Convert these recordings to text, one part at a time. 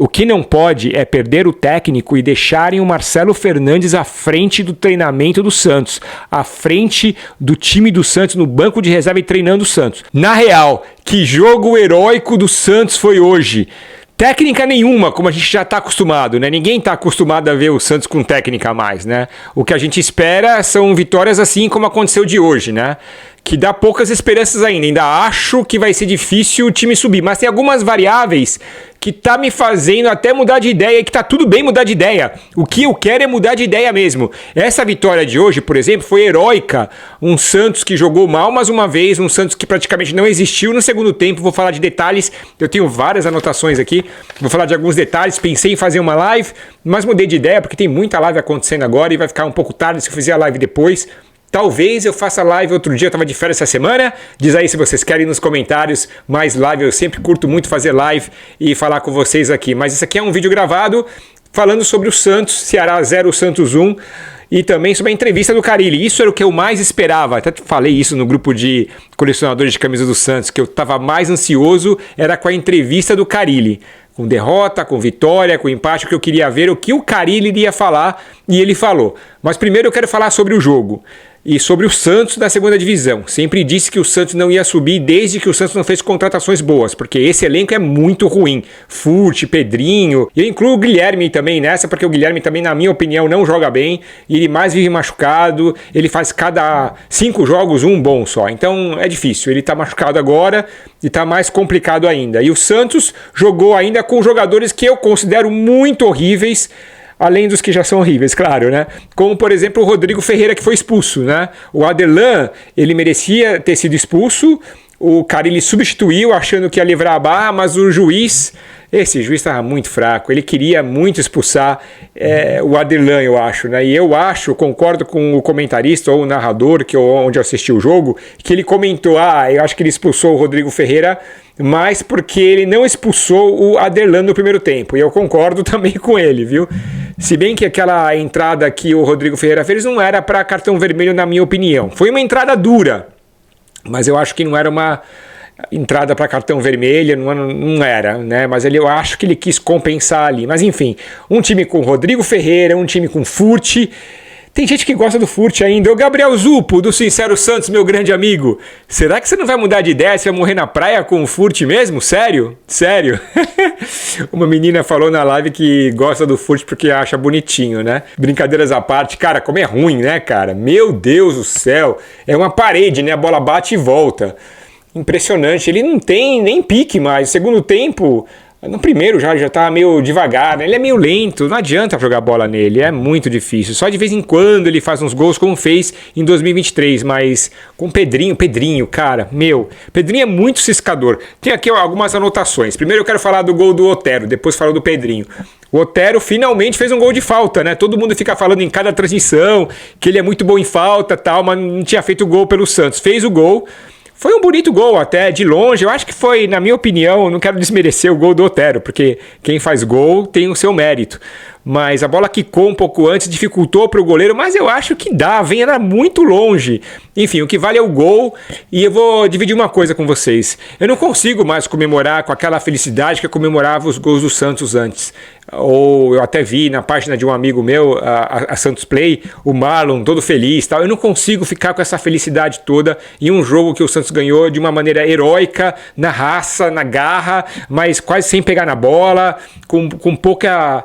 O que não pode é perder o técnico e deixarem o Marcelo Fernandes à frente do treinamento do Santos, à frente do time do Santos, no banco de reserva e treinando o Santos. Na real, que jogo heróico do Santos foi hoje. Técnica nenhuma, como a gente já está acostumado, né? Ninguém está acostumado a ver o Santos com técnica a mais, né? O que a gente espera são vitórias assim como aconteceu de hoje, né? Que dá poucas esperanças ainda acho que vai ser difícil o time subir, mas tem algumas variáveis que tá me fazendo até mudar de ideia e que tá tudo bem mudar de ideia. O que eu quero é mudar de ideia mesmo. Essa vitória de hoje, por exemplo, foi heróica. Um Santos que jogou mal mais uma vez, um Santos que praticamente não existiu no segundo tempo. Vou falar de detalhes, eu tenho várias anotações aqui, vou falar de alguns detalhes. Pensei em fazer uma live, mas mudei de ideia porque tem muita live acontecendo agora e vai ficar um pouco tarde se eu fizer a live depois. Talvez eu faça live outro dia, eu tava de férias essa semana. Diz aí se vocês querem nos comentários mais live. Eu sempre curto muito fazer live e falar com vocês aqui. Mas isso aqui é um vídeo gravado falando sobre o Santos, Ceará 0, Santos 1. E também sobre a entrevista do Carille. Isso era o que eu mais esperava. Até falei isso no grupo de colecionadores de camisas do Santos, que eu tava mais ansioso era com a entrevista do Carille. Com derrota, com vitória, com empate, que eu queria ver o que o Carille iria falar e ele falou. Mas primeiro eu quero falar sobre o jogo e sobre o Santos da segunda divisão. Sempre disse que o Santos não ia subir desde que o Santos não fez contratações boas, porque esse elenco é muito ruim. Furt, Pedrinho, e eu incluo o Guilherme também nessa, porque o Guilherme também, na minha opinião, não joga bem, e ele mais vive machucado, ele faz cada 5 jogos um bom só, então é difícil, ele tá machucado agora e tá mais complicado ainda. E o Santos jogou ainda com jogadores que eu considero muito horríveis, além dos que já são horríveis, claro, né? Como, por exemplo, o Rodrigo Ferreira, que foi expulso, né? O Aderlan, ele merecia ter sido expulso, o Carille substituiu achando que ia livrar a barra, mas o juiz, esse juiz estava muito fraco, ele queria muito expulsar o Aderlan, eu acho, né? E eu acho, concordo com o comentarista ou o narrador, onde eu assisti o jogo, que ele comentou, eu acho que ele expulsou o Rodrigo Ferreira, mas porque ele não expulsou o Aderlan no primeiro tempo, e eu concordo também com ele, viu? Se bem que aquela entrada que o Rodrigo Ferreira fez não era para cartão vermelho, na minha opinião. Foi uma entrada dura, mas eu acho que não era uma entrada para cartão vermelho, não era, né? Mas eu acho que ele quis compensar ali. Mas enfim, um time com Rodrigo Ferreira, um time com Furt. Tem gente que gosta do Furt ainda. O Gabriel Zupo, do Sincero Santos, meu grande amigo. Será que você não vai mudar de ideia? Você vai morrer na praia com o Furt mesmo? Sério? Sério? Uma menina falou na live que gosta do Furt porque acha bonitinho, né? Brincadeiras à parte. Cara, como é ruim, né, cara? Meu Deus do céu. É uma parede, né? A bola bate e volta. Impressionante. Ele não tem nem pique mais. Segundo tempo... No primeiro já tá meio devagar, né? Ele é meio lento, não adianta jogar bola nele, é muito difícil. Só de vez em quando ele faz uns gols como fez em 2023, mas com o Pedrinho, cara, Pedrinho é muito ciscador. Tem aqui algumas anotações. Primeiro eu quero falar do gol do Otero, depois falo do Pedrinho. O Otero finalmente fez um gol de falta, né? Todo mundo fica falando em cada transmissão que ele é muito bom em falta, tal, mas não tinha feito gol pelo Santos. Fez o gol. Foi um bonito gol até, de longe. Eu acho que foi, na minha opinião, não quero desmerecer o gol do Otero, porque quem faz gol tem o seu mérito. Mas a bola quicou um pouco antes, dificultou para o goleiro, mas eu acho que dá, era muito longe. Enfim, o que vale é o gol, e eu vou dividir uma coisa com vocês. Eu não consigo mais comemorar com aquela felicidade que eu comemorava os gols do Santos antes. Ou eu até vi na página de um amigo meu, a Santos Play, o Marlon todo feliz, tal. Eu não consigo ficar com essa felicidade toda em um jogo que o Santos ganhou de uma maneira heróica, na raça, na garra, mas quase sem pegar na bola, com pouca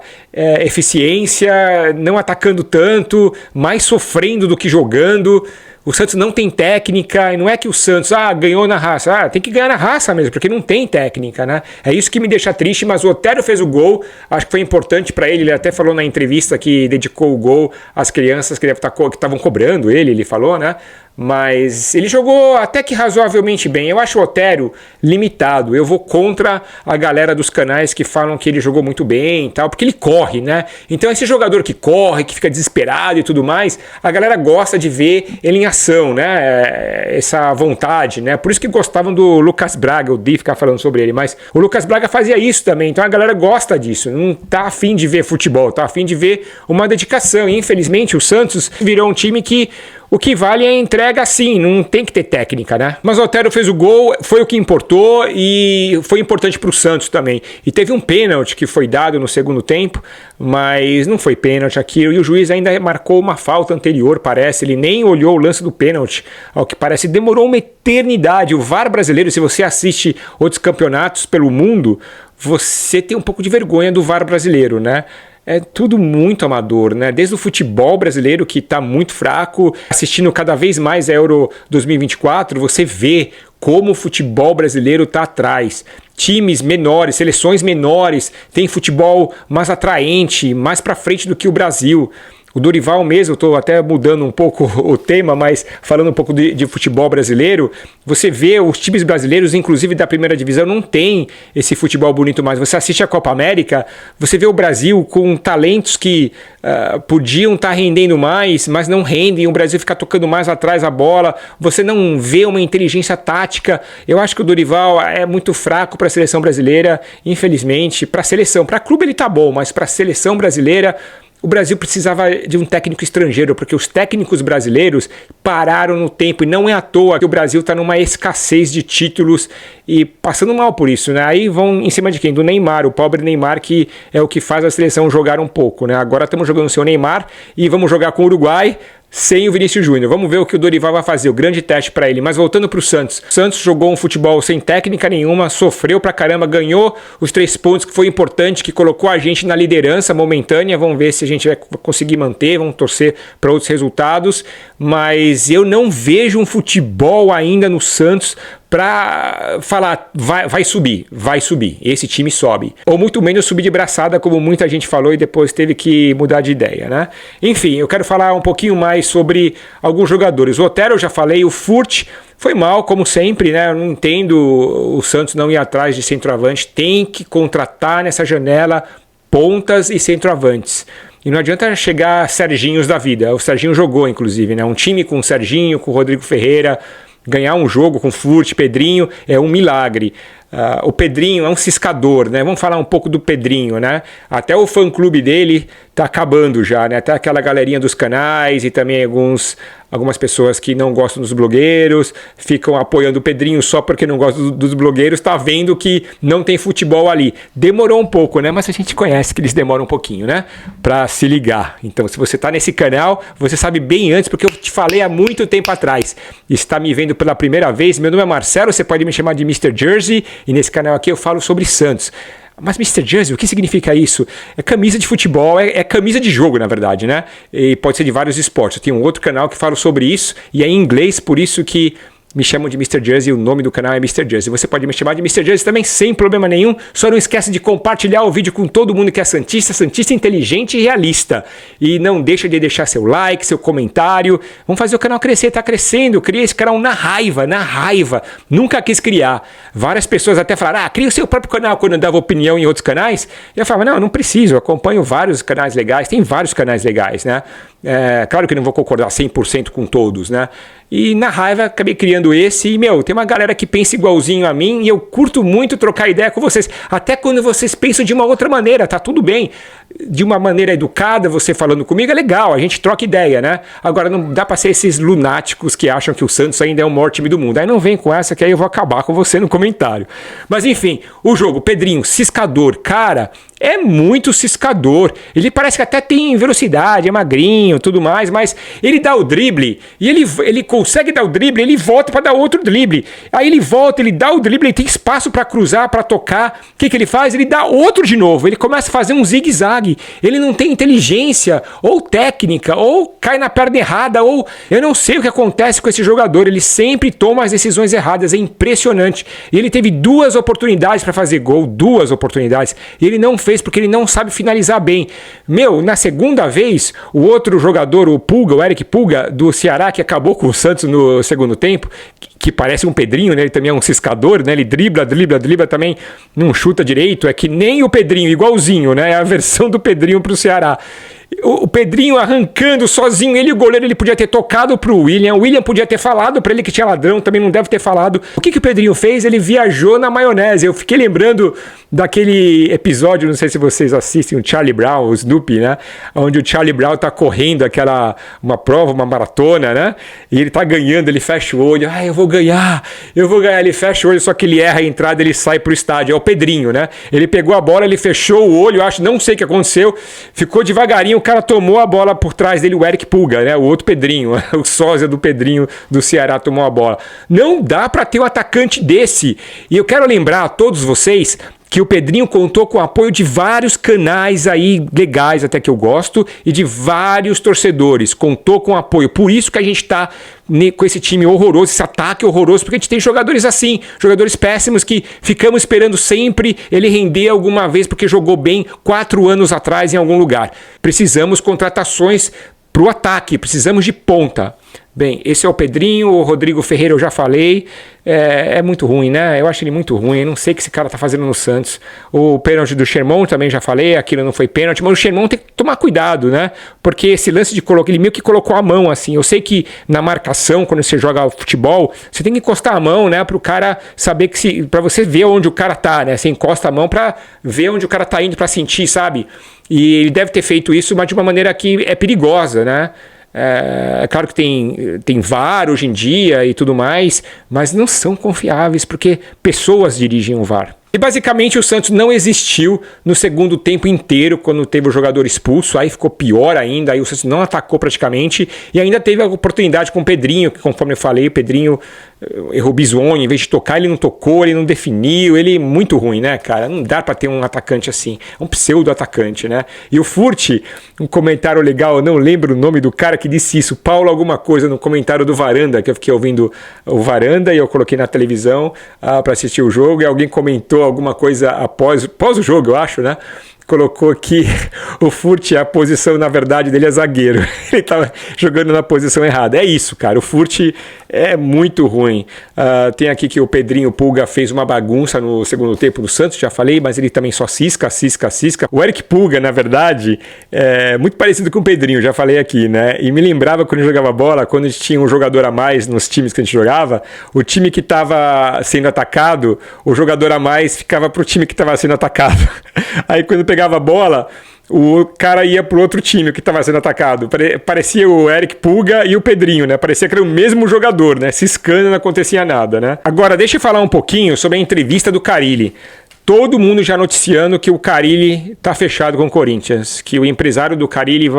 eficiência, não atacando tanto, mais sofrendo do que jogando. O Santos não tem técnica, e não é que o Santos ganhou na raça. Tem que ganhar na raça mesmo, porque não tem técnica, né? É isso que me deixa triste, mas o Otero fez o gol, acho que foi importante para ele até falou na entrevista que dedicou o gol às crianças que estavam cobrando ele falou, né? Mas ele jogou até que razoavelmente bem. Eu acho o Otero limitado. Eu vou contra a galera dos canais que falam que ele jogou muito bem e tal, porque ele corre, né? Então esse jogador que corre, que fica desesperado e tudo mais, a galera gosta de ver ele em ação, né? Essa vontade, né? Por isso que gostavam do Lucas Braga, eu odeio ficar falando sobre ele, mas o Lucas Braga fazia isso também, então a galera gosta disso, não tá afim de ver futebol, tá afim de ver uma dedicação. E infelizmente o Santos virou um time que O que vale é a entrega, sim, não tem que ter técnica, né? Mas o Otero fez o gol, foi o que importou e foi importante para o Santos também. E teve um pênalti que foi dado no segundo tempo, mas não foi pênalti aquilo. E o juiz ainda marcou uma falta anterior, parece. Ele nem olhou o lance do pênalti, ao que parece. Demorou uma eternidade. O VAR brasileiro, se você assiste outros campeonatos pelo mundo, você tem um pouco de vergonha do VAR brasileiro, né? É tudo muito amador, né? Desde o futebol brasileiro, que está muito fraco, assistindo cada vez mais a Euro 2024, você vê como o futebol brasileiro está atrás. Times menores, seleções menores, tem futebol mais atraente, mais para frente do que o Brasil. O Dorival mesmo, eu estou até mudando um pouco o tema, mas falando um pouco de futebol brasileiro, você vê os times brasileiros, inclusive da primeira divisão, não tem esse futebol bonito mais. Você assiste a Copa América, você vê o Brasil com talentos que podiam estar rendendo mais, mas não rendem, o Brasil fica tocando mais atrás a bola, você não vê uma inteligência tática. Eu acho que o Dorival é muito fraco para a seleção brasileira, infelizmente. Para a seleção, para clube ele tá bom, mas para a seleção brasileira, o Brasil precisava de um técnico estrangeiro, porque os técnicos brasileiros pararam no tempo, e não é à toa que o Brasil está numa escassez de títulos e passando mal por isso, né? Aí vão em cima de quem? Do Neymar, o pobre Neymar, que é o que faz a seleção jogar um pouco, né? Agora estamos jogando sem o Neymar e vamos jogar com o Uruguai sem o Vinícius Júnior. Vamos ver o que o Dorival vai fazer, o grande teste para ele. Mas voltando para o Santos. O Santos jogou um futebol sem técnica nenhuma, sofreu pra caramba, ganhou os 3 pontos, que foi importante, que colocou a gente na liderança momentânea. Vamos ver se a gente vai conseguir manter, vamos torcer para outros resultados. Mas eu não vejo um futebol ainda no Santos para falar, vai subir, esse time sobe. Ou muito menos subir de braçada, como muita gente falou e depois teve que mudar de ideia, né? Enfim, eu quero falar um pouquinho mais sobre alguns jogadores. O Otero eu já falei, o Furt foi mal, como sempre, né? Eu não entendo o Santos não ir atrás de centroavante, tem que contratar nessa janela pontas e centroavantes. E não adianta chegar Serginhos da vida. O Serginho jogou, inclusive, né? Um time com o Serginho, com o Rodrigo Ferreira, ganhar um jogo com Furt, Pedrinho, é um milagre. O Pedrinho é um ciscador, né? Vamos falar um pouco do Pedrinho, né? Até o fã-clube dele tá acabando já, né? Até aquela galerinha dos canais e também algumas pessoas que não gostam dos blogueiros, ficam apoiando o Pedrinho só porque não gostam dos blogueiros, tá vendo que não tem futebol ali. Demorou um pouco, né? Mas a gente conhece que eles demoram um pouquinho, né? Pra se ligar. Então, se você tá nesse canal, você sabe bem antes, porque eu te falei há muito tempo atrás. Está me vendo pela primeira vez, meu nome é Marcelo, você pode me chamar de Mr. Jersey, e nesse canal aqui eu falo sobre Santos. Mas Mr. Jersey, o que significa isso? É camisa de futebol, é camisa de jogo, na verdade, né? E pode ser de vários esportes. Eu tenho um outro canal que fala sobre isso, e é em inglês, por isso que me chamam de Mr. Jersey, o nome do canal é Mr. Jersey. Você pode me chamar de Mr. Jersey também, sem problema nenhum. Só não esquece de compartilhar o vídeo com todo mundo que é santista inteligente e realista. E não deixa de deixar seu like, seu comentário. Vamos fazer o canal crescer, tá crescendo. Eu criei esse canal na raiva. Nunca quis criar. Várias pessoas até falaram, cria o seu próprio canal quando eu dava opinião em outros canais. E eu falava, não preciso, eu acompanho vários canais legais, tem vários canais legais, né? Claro que não vou concordar 100% com todos, né? E na raiva acabei criando esse e, tem uma galera que pensa igualzinho a mim e eu curto muito trocar ideia com vocês. Até quando vocês pensam de uma outra maneira, tá tudo bem. De uma maneira educada, você falando comigo é legal, a gente troca ideia, né? Agora não dá pra ser esses lunáticos que acham que o Santos ainda é o maior time do mundo. Aí não vem com essa que aí eu vou acabar com você no comentário. Mas enfim, o jogo, Pedrinho, ciscador, cara, é muito ciscador. Ele parece que até tem velocidade, é magrinho, tudo mais, mas ele dá o drible e ele consegue dar o drible, ele volta para dar outro drible. Aí ele volta, ele dá o drible, ele tem espaço para cruzar, para tocar. O que ele faz? Ele dá outro de novo. Ele começa a fazer um zigue-zague. Ele não tem inteligência ou técnica, ou cai na perna errada, ou eu não sei o que acontece com esse jogador. Ele sempre toma as decisões erradas, é impressionante. E ele teve 2 oportunidades para fazer gol, 2 oportunidades. E ele não fez porque ele não sabe finalizar bem. Na segunda vez, o outro jogador, o Pulga, o Eric Pulga, do Ceará, que acabou com o Santos no segundo tempo, que parece um Pedrinho, né? Ele também é um ciscador, né? Ele dribla também, não chuta direito, é que nem o Pedrinho, igualzinho, né? É a versão do Pedrinho pro Ceará. O Pedrinho arrancando sozinho, ele e o goleiro, ele podia ter tocado pro William, o William podia ter falado pra ele que tinha ladrão, também não deve ter falado. O que o Pedrinho fez? Ele viajou na maionese. Eu fiquei lembrando daquele episódio, não sei se vocês assistem, o Charlie Brown, o Snoopy, né? Onde o Charlie Brown tá correndo uma prova, uma maratona, né? E ele tá ganhando, ele fecha o olho, eu vou ganhar, ele fecha o olho, só que ele erra a entrada, ele sai pro estádio. É o Pedrinho, né? Ele pegou a bola, ele fechou o olho, não sei o que aconteceu, ficou devagarinho, o cara tomou a bola por trás dele, o Eric Pulga, né? O outro Pedrinho, o sósia do Pedrinho do Ceará tomou a bola. Não dá pra ter um atacante desse. E eu quero lembrar a todos vocês que o Pedrinho contou com o apoio de vários canais aí legais, até que eu gosto, e de vários torcedores. Contou com apoio. Por isso que a gente tá com esse time horroroso, esse ataque horroroso, porque a gente tem jogadores assim, jogadores péssimos que ficamos esperando sempre ele render alguma vez porque jogou bem 4 anos atrás em algum lugar. Precisamos contratações pro ataque, precisamos de ponta. Bem, esse é o Pedrinho, o Rodrigo Ferreira eu já falei, é muito ruim, né? Eu acho ele muito ruim, eu não sei o que esse cara tá fazendo no Santos. O pênalti do Sherman também já falei, aquilo não foi pênalti, mas o Sherman tem que tomar cuidado, né? Porque esse lance de colocar, ele meio que colocou a mão assim, eu sei que na marcação, quando você joga futebol, você tem que encostar a mão, né? Pro cara saber pra você ver onde o cara tá, né? Você encosta a mão pra ver onde o cara tá indo, pra sentir, sabe? E ele deve ter feito isso, mas de uma maneira que é perigosa, né? É claro que tem VAR hoje em dia e tudo mais, mas não são confiáveis porque pessoas dirigem o VAR. E basicamente o Santos não existiu no segundo tempo inteiro quando teve o jogador expulso, aí ficou pior ainda, aí o Santos não atacou praticamente e ainda teve a oportunidade com o Pedrinho, que conforme eu falei, o Pedrinho errou bizonho, em vez de tocar ele não tocou, ele não definiu, ele é muito ruim, né, cara? Não dá pra ter um atacante assim, é um pseudo-atacante, né? E o Furt, um comentário legal, eu não lembro o nome do cara que disse isso, Paulo alguma coisa no comentário do Varanda, que eu fiquei ouvindo o Varanda e eu coloquei na televisão pra assistir o jogo e alguém comentou alguma coisa após o jogo, eu acho, né? Colocou que o Furt, a posição, na verdade, dele é zagueiro. Ele estava jogando na posição errada. É isso, cara. O Furt é muito ruim. Tem aqui que o Pedrinho Pulga fez uma bagunça no segundo tempo do Santos, já falei, mas ele também só cisca. O Eric Pulga, na verdade, é muito parecido com o Pedrinho, já falei aqui, né? E me lembrava quando eu jogava bola, quando a gente tinha um jogador a mais nos times que a gente jogava, o time que estava sendo atacado, o jogador a mais ficava pro time que estava sendo atacado. Aí quando pegava a bola, o cara ia pro outro time que estava sendo atacado. Parecia o Eric Pulga e o Pedrinho, né? Parecia que era o mesmo jogador, né? Ciscando, não acontecia nada, né? Agora, deixa eu falar um pouquinho sobre a entrevista do Carille. Todo mundo já noticiando que o Carille tá fechado com o Corinthians, que o empresário do Carille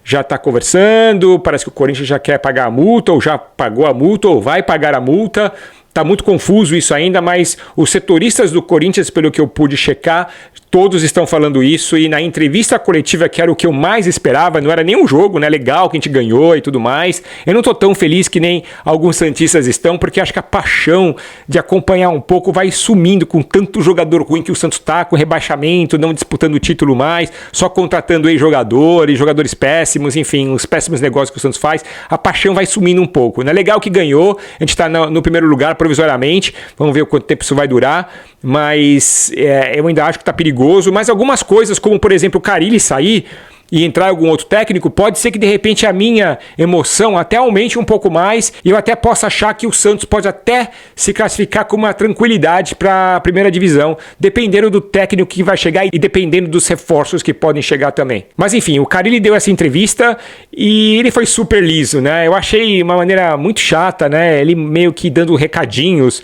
já tá conversando, parece que o Corinthians já quer pagar a multa, ou já pagou a multa, ou vai pagar a multa. Tá muito confuso isso ainda, mas os setoristas do Corinthians, pelo que eu pude checar, todos estão falando isso, e na entrevista coletiva, que era o que eu mais esperava, não era nem um jogo, né, legal que a gente ganhou e tudo mais, eu não tô tão feliz que nem alguns santistas estão, porque acho que a paixão de acompanhar um pouco vai sumindo com tanto jogador ruim que o Santos tá, com rebaixamento, não disputando o título mais, só contratando ex-jogadores, jogadores péssimos, enfim, os péssimos negócios que o Santos faz, a paixão vai sumindo um pouco, né, legal que ganhou, a gente tá no primeiro lugar provisoriamente, vamos ver quanto tempo isso vai durar, mas eu ainda acho que tá perigoso, mas algumas coisas, como por exemplo o Carille sair e entrar algum outro técnico, pode ser que de repente a minha emoção até aumente um pouco mais e eu até possa achar que o Santos pode até se classificar com uma tranquilidade para a primeira divisão, dependendo do técnico que vai chegar e dependendo dos reforços que podem chegar também. Mas enfim, o Carille deu essa entrevista e ele foi super liso, né? Eu achei uma maneira muito chata, né? Ele meio que dando recadinhos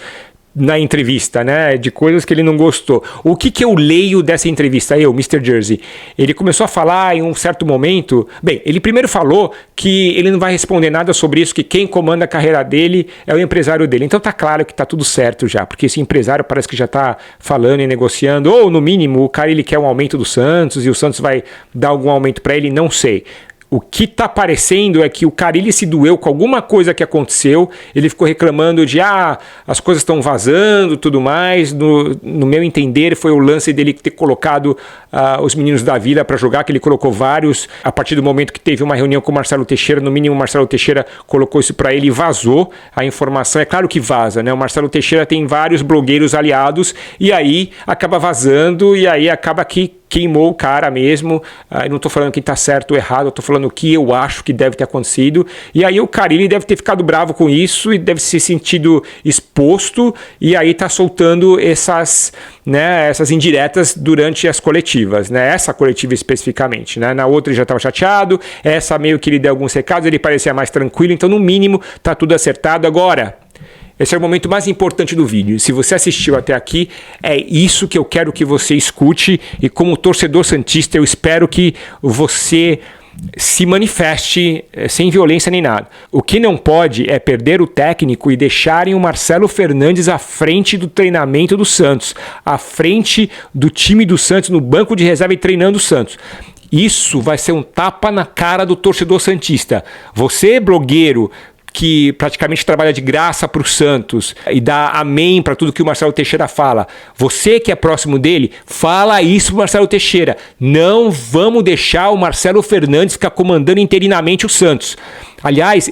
na entrevista, né, de coisas que ele não gostou. O que eu leio dessa entrevista? Mr. Jersey, ele começou a falar em um certo momento, bem, ele primeiro falou que ele não vai responder nada sobre isso, que quem comanda a carreira dele é o empresário dele. Então tá claro que tá tudo certo já, porque esse empresário parece que já tá falando e negociando, ou no mínimo o cara ele quer um aumento do Santos e o Santos vai dar algum aumento para ele, não sei. O que tá parecendo é que o Carille se doeu com alguma coisa que aconteceu, ele ficou reclamando de as coisas estão vazando, tudo mais, no meu entender foi o lance dele ter colocado os meninos da Vila para jogar, que ele colocou vários. A partir do momento que teve uma reunião com o Marcelo Teixeira, no mínimo o Marcelo Teixeira colocou isso para ele e vazou a informação. É claro que vaza, né? O Marcelo Teixeira tem vários blogueiros aliados e aí acaba vazando e aí acaba que queimou o cara mesmo. Eu não estou falando quem está certo ou errado, eu estou falando o que eu acho que deve ter acontecido. E aí o Carille deve ter ficado bravo com isso e deve se sentido exposto e aí está soltando essas indiretas durante as coletivas, né? Essa coletiva especificamente, né? Na outra ele já estava chateado, essa meio que ele deu alguns recados, ele parecia mais tranquilo, então no mínimo está tudo acertado. Agora, esse é o momento mais importante do vídeo. Se você assistiu até aqui, é isso que eu quero que você escute e como torcedor santista eu espero que você se manifeste sem violência nem nada. O que não pode é perder o técnico e deixarem o Marcelo Fernandes à frente do treinamento do Santos, à frente do time do Santos, no banco de reserva e treinando o Santos. Isso vai ser um tapa na cara do torcedor santista. Você, blogueiro, que praticamente trabalha de graça para o Santos e dá amém para tudo que o Marcelo Teixeira fala. Você que é próximo dele, fala isso para o Marcelo Teixeira. Não vamos deixar o Marcelo Fernandes ficar comandando interinamente o Santos. Aliás,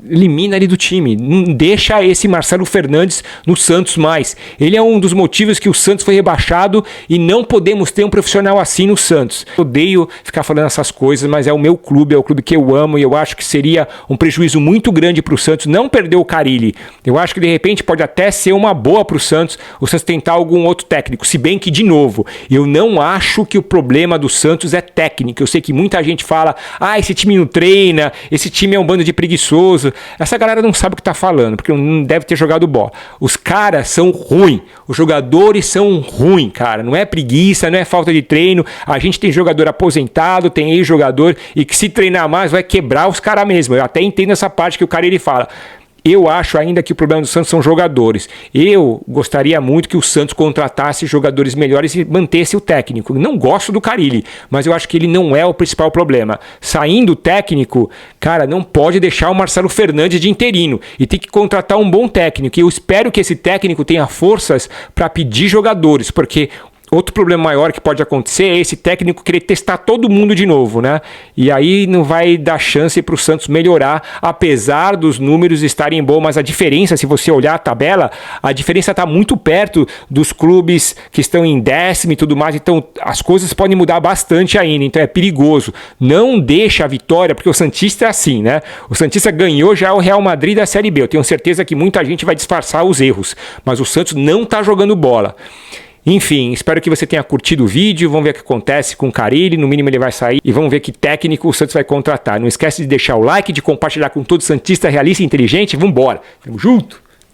elimina ele do time, não deixa esse Marcelo Fernandes no Santos mais. Ele é um dos motivos que o Santos foi rebaixado e não podemos ter um profissional assim no Santos. Eu odeio ficar falando essas coisas, mas é o meu clube, é o clube que eu amo e eu acho que seria um prejuízo muito grande para o Santos não perder o Carille. Eu acho que de repente pode até ser uma boa para o Santos tentar algum outro técnico, se bem que, de novo, eu não acho que o problema do Santos é técnico. Eu sei que muita gente fala, esse time não treina, esse time é um bando de preguiçoso. Essa galera não sabe o que tá falando, porque não deve ter jogado bola. Os caras são ruins, os jogadores são ruins, cara. Não é preguiça, não é falta de treino. A gente tem jogador aposentado, tem ex-jogador, e que se treinar mais vai quebrar os caras mesmo. Eu até entendo essa parte que o cara ele fala. Eu acho ainda que o problema do Santos são jogadores. Eu gostaria muito que o Santos contratasse jogadores melhores e mantesse o técnico. Não gosto do Carille, mas eu acho que ele não é o principal problema. Saindo o técnico, cara, não pode deixar o Marcelo Fernandes de interino e tem que contratar um bom técnico. E eu espero que esse técnico tenha forças para pedir jogadores, porque outro problema maior que pode acontecer é esse técnico querer testar todo mundo de novo, né? E aí não vai dar chance para o Santos melhorar, apesar dos números estarem bons. Mas a diferença, se você olhar a tabela, a diferença está muito perto dos clubes que estão em 10º e tudo mais. Então as coisas podem mudar bastante ainda. Então é perigoso. Não deixa a vitória, porque o Santista é assim, né? O Santista ganhou já o Real Madrid da Série B. Eu tenho certeza que muita gente vai disfarçar os erros, mas o Santos não está jogando bola. Enfim, espero que você tenha curtido o vídeo, vamos ver o que acontece com o Carille, no mínimo ele vai sair e vamos ver que técnico o Santos vai contratar. Não esquece de deixar o like, de compartilhar com todo santista realista e inteligente, vambora, tamo junto!